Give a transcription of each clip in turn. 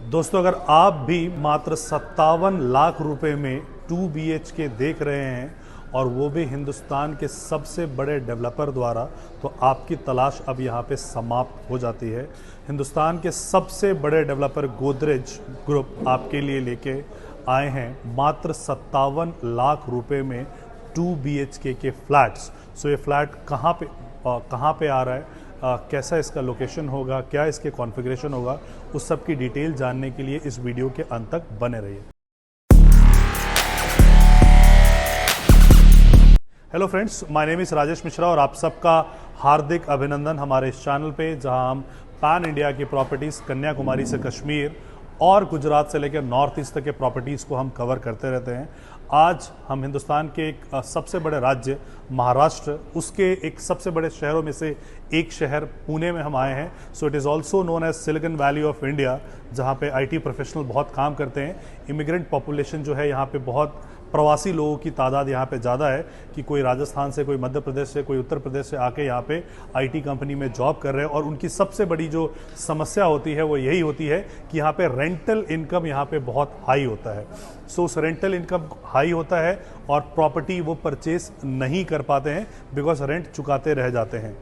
दोस्तों, अगर आप भी मात्र 57 लाख रुपए में 2 BHK देख रहे हैं और वो भी हिंदुस्तान के सबसे बड़े डेवलपर द्वारा, तो आपकी तलाश अब यहाँ पे समाप्त हो जाती है। हिंदुस्तान के सबसे बड़े डेवलपर गोदरेज ग्रुप आपके लिए लेके आए हैं मात्र 57 लाख रुपए में 2 BHK के फ्लैट्स। सो ये फ्लैट कहाँ पे आ रहा है, कैसा इसका लोकेशन होगा, क्या इसके कॉन्फ़िगरेशन होगा, उस सब की डिटेल जानने के लिए इस वीडियो के अंत तक बने रहिए। Hello friends, my name is Rajesh Mishra और आप सबका हार्दिक अभिनंदन हमारे इस चैनल पे, जहां हम पैन इंडिया की प्रॉपर्टीज़ कन्याकुमारी से कश्मीर और गुजरात से लेकर नॉर्थ ईस्ट तक के प्रॉपर्टीज़ को हम कवर करते रहते हैं। आज हम हिंदुस्तान के एक सबसे बड़े राज्य महाराष्ट्र, उसके एक सबसे बड़े शहरों में से एक शहर पुणे में हम आए हैं। So it is also known as Silicon Valley of India, जहाँ पे IT प्रोफेशनल बहुत काम करते हैं। इमिग्रेंट पॉपुलेशन जो है यहाँ पे बहुत, प्रवासी लोगों की तादाद यहाँ पे ज़्यादा है कि कोई राजस्थान से, कोई मध्य प्रदेश से, कोई उत्तर प्रदेश से आके यहाँ पे IT कंपनी में जॉब कर रहे हैं। और उनकी सबसे बड़ी जो समस्या होती है वो यही होती है कि यहाँ पे रेंटल इनकम यहाँ पे बहुत हाई होता है। सो उस रेंटल इनकम हाई होता है और प्रॉपर्टी वो परचेज नहीं कर पाते हैं बिकॉज रेंट चुकाते रह जाते हैं।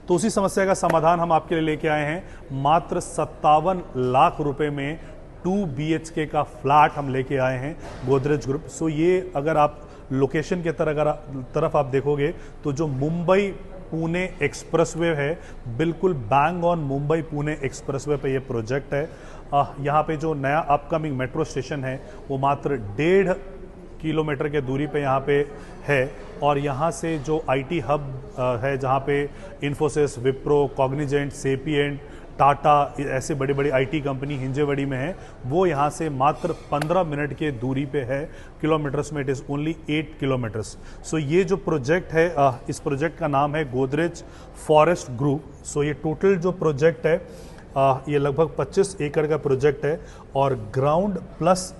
तो उसी समस्या का समाधान हम आपके लिए लेके आए हैं। मात्र 57 लाख रुपए में 2 BHK का फ्लैट हम लेके आए हैं गोदरेज ग्रुप। सो ये अगर आप लोकेशन के तरफ आप देखोगे तो जो मुंबई पुणे एक्सप्रेसवे है, बिल्कुल bang on Mumbai Pune expressway पे ये प्रोजेक्ट है। यहाँ पे जो नया अपकमिंग मेट्रो स्टेशन है वो मात्र 1.5 किलोमीटर के दूरी पे यहाँ पे है। और यहाँ से जो IT हब है, जहाँ पे इन्फोसिस, विप्रो, कॉग्निजेंट, सेपिएंट, टाटा, ऐसे बड़ी बड़ी IT कंपनी हिंजेवड़ी में है, वो यहाँ से मात्र 15 मिनट के दूरी पे है। किलोमीटर्स में इट इज़ ओनली 8 किलोमीटर्स। सो ये जो प्रोजेक्ट है, इस प्रोजेक्ट का नाम है गोदरेज फॉरेस्ट ग्रुप। सो ये टोटल जो प्रोजेक्ट है, ये लगभग 25 एकड़ का प्रोजेक्ट है और ग्राउंड प्लस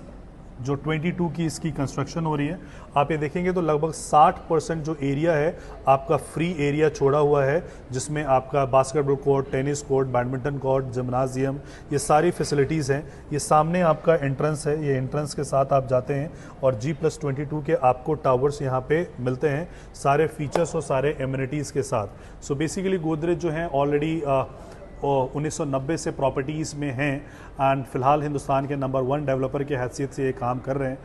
जो 22 की इसकी कंस्ट्रक्शन हो रही है। आप ये देखेंगे तो लगभग 60% जो एरिया है आपका फ्री एरिया छोड़ा हुआ है, जिसमें आपका basketball court, tennis court, badminton court, gymnasium, ये सारी फैसिलिटीज़ हैं। ये सामने आपका एंट्रेंस है, ये एंट्रेंस के साथ आप जाते हैं और G+22 के आपको टावर्स यहाँ पे मिलते हैं, सारे फीचर्स और सारे एमिनिटीज़ के साथ। सो बेसिकली गोदरेज जो हैं ऑलरेडी 1990 से प्रॉपर्टीज़ में हैं एंड फिलहाल हिंदुस्तान के नंबर 1 डेवलपर की हैसियत से ये काम कर रहे हैं।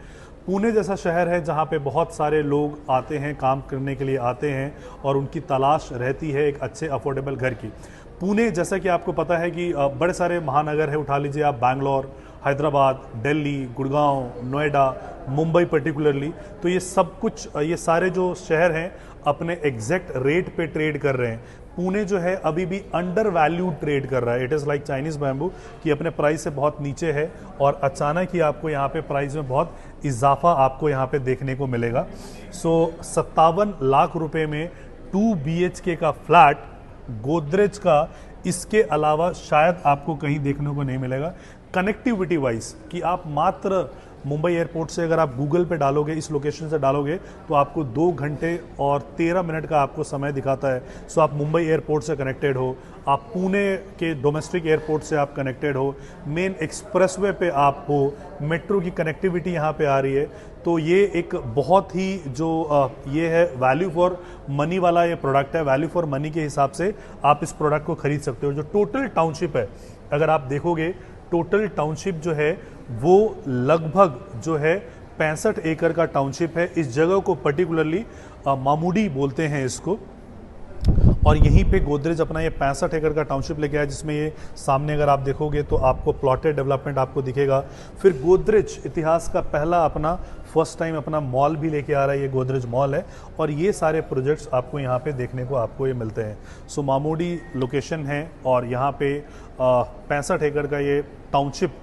पुणे जैसा शहर है जहाँ पे बहुत सारे लोग आते हैं, काम करने के लिए आते हैं और उनकी तलाश रहती है एक अच्छे अफोर्डेबल घर की। पुणे, जैसा कि आपको पता है कि बड़े सारे महानगर है, उठा लीजिए आप बैंगलोर, हैदराबाद, दिल्ली, गुड़गांव, नोएडा, मुंबई पर्टिकुलरली, तो ये सब कुछ, ये सारे जो शहर हैं अपने एग्जैक्ट रेट पे ट्रेड कर रहे हैं। पुणे जो है अभी भी अंडर वैल्यू ट्रेड कर रहा है। It is like Chinese bamboo कि अपने प्राइस से बहुत नीचे है और अचानक ही आपको यहाँ पे प्राइस में बहुत इजाफा आपको यहाँ पे देखने को मिलेगा। सो 57 लाख रुपए में 2 BHK का फ्लैट गोदरेज का, इसके अलावा शायद आपको कहीं देखने को नहीं मिलेगा। कनेक्टिविटी वाइज कि आप मात्र मुंबई एयरपोर्ट से अगर आप गूगल पे डालोगे, इस लोकेशन से डालोगे, तो आपको 2 घंटे और 13 मिनट का आपको समय दिखाता है। सो आप मुंबई एयरपोर्ट से कनेक्टेड हो, आप पुणे के डोमेस्टिक एयरपोर्ट से आप कनेक्टेड हो, मेन एक्सप्रेसवे पे आप हो, मेट्रो की कनेक्टिविटी यहाँ पे आ रही है। तो ये एक बहुत ही जो ये है वैल्यू फॉर मनी वाला ये प्रोडक्ट है। वैल्यू फॉर मनी के हिसाब से आप इस प्रोडक्ट को खरीद सकते हो। जो टोटल टाउनशिप है, अगर आप देखोगे टोटल टाउनशिप जो है वो लगभग जो है 65 एकड़ का टाउनशिप है। इस जगह को पर्टिकुलरली मामूडी बोलते हैं इसको, और यहीं पे गोदरेज अपना ये 65 एकड़ का टाउनशिप लेके आया, जिसमें ये सामने अगर आप देखोगे तो आपको प्लॉटेड डेवलपमेंट आपको दिखेगा। फिर गोदरेज इतिहास का पहला अपना फर्स्ट टाइम अपना मॉल भी लेके आ रहा है, ये गोदरेज मॉल है। और ये सारे प्रोजेक्ट्स आपको यहाँ पे देखने को आपको ये मिलते हैं। सो मामूडी लोकेशन है और यहाँ पे 65 एकड़ का ये टाउनशिप,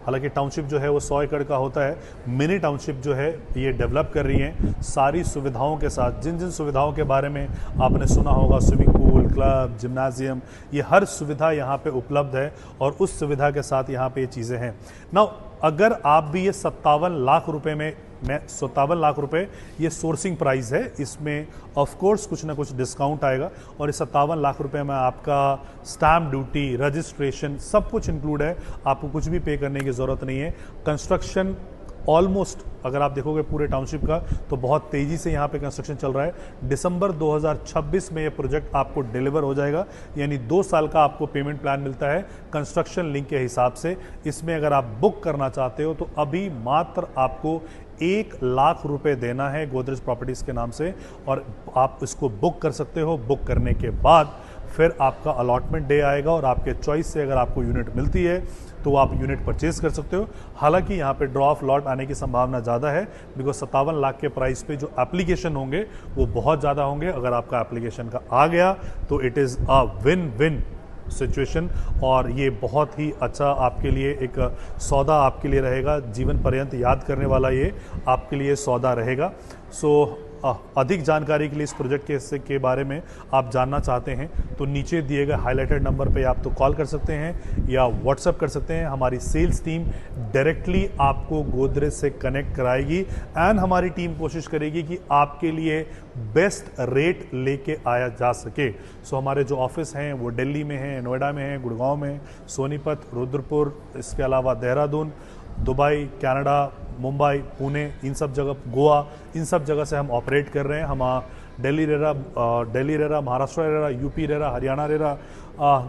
हालांकि टाउनशिप जो है वो 100 एकड़ का होता है, मिनी टाउनशिप जो है ये डेवलप कर रही हैं सारी सुविधाओं के साथ। जिन जिन सुविधाओं के बारे में आपने सुना होगा, स्विमिंग पूल, क्लब, जिम्नाजियम, ये हर सुविधा यहाँ पे उपलब्ध है और उस सुविधा के साथ यहाँ पे ये चीज़ें हैं। नाउ अगर आप भी ये 57 लाख रुपए में मैं 57 लाख रुपए ये सोर्सिंग प्राइस है, इसमें ऑफ कोर्स कुछ ना कुछ डिस्काउंट आएगा और इस 57 लाख रुपए में आपका स्टैम्प ड्यूटी, रजिस्ट्रेशन सब कुछ इंक्लूड है, आपको कुछ भी पे करने की ज़रूरत नहीं है। कंस्ट्रक्शन ऑलमोस्ट अगर आप देखोगे पूरे टाउनशिप का तो बहुत तेज़ी से यहाँ पे कंस्ट्रक्शन चल रहा है। दिसंबर 2026 में ये प्रोजेक्ट आपको डिलीवर हो जाएगा, यानी 2 साल का आपको पेमेंट प्लान मिलता है कंस्ट्रक्शन लिंक के हिसाब से। इसमें अगर आप बुक करना चाहते हो तो अभी मात्र आपको 1 लाख रुपए देना है गोदरेज प्रॉपर्टीज़ के नाम से और आप इसको बुक कर सकते हो। बुक करने के बाद फिर आपका अलॉटमेंट डे आएगा और आपके चॉइस से अगर आपको यूनिट मिलती है तो आप यूनिट परचेज कर सकते हो। हालांकि यहाँ पे ड्रॉ ऑफ लॉट आने की संभावना ज़्यादा है, बिकॉज 57 लाख के प्राइस पे जो एप्लीकेशन होंगे वो बहुत ज़्यादा होंगे। अगर आपका एप्लीकेशन का आ गया तो it is a win win situation और ये बहुत ही अच्छा आपके लिए एक सौदा आपके लिए रहेगा, जीवन पर्यंत याद करने वाला ये आपके लिए सौदा रहेगा। सो अधिक जानकारी के लिए इस प्रोजेक्ट के बारे में आप जानना चाहते हैं तो नीचे दिए गए हाईलाइटेड नंबर पे आप तो कॉल कर सकते हैं या व्हाट्सएप कर सकते हैं। हमारी सेल्स टीम डायरेक्टली आपको गोदरेज से कनेक्ट कराएगी एंड हमारी टीम कोशिश करेगी कि आपके लिए बेस्ट रेट लेके आया जा सके। सो हमारे जो ऑफिस हैं वो दिल्ली में हैं, नोएडा में हैं, गुड़गांव में, सोनीपत, रुद्रपुर, इसके अलावा देहरादून, दुबई, कनाडा, मुंबई, पुणे, इन सब जगह, गोवा, इन सब जगह से हम ऑपरेट कर रहे हैं। हम Delhi RERA, Maharashtra RERA, UP RERA, Haryana RERA,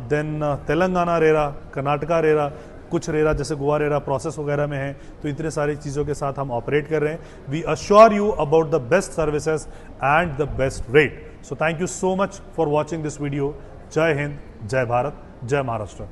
then Telangana RERA, Karnataka RERA, कुछ रेरा जैसे गोवा रेरा प्रोसेस वगैरह में है। तो इतने सारी चीज़ों के साथ हम ऑपरेट कर रहे हैं। We assure you about the best services and the best rate. So thank you so much for watching this video. जय हिंद, जय भारत, जय महाराष्ट्र।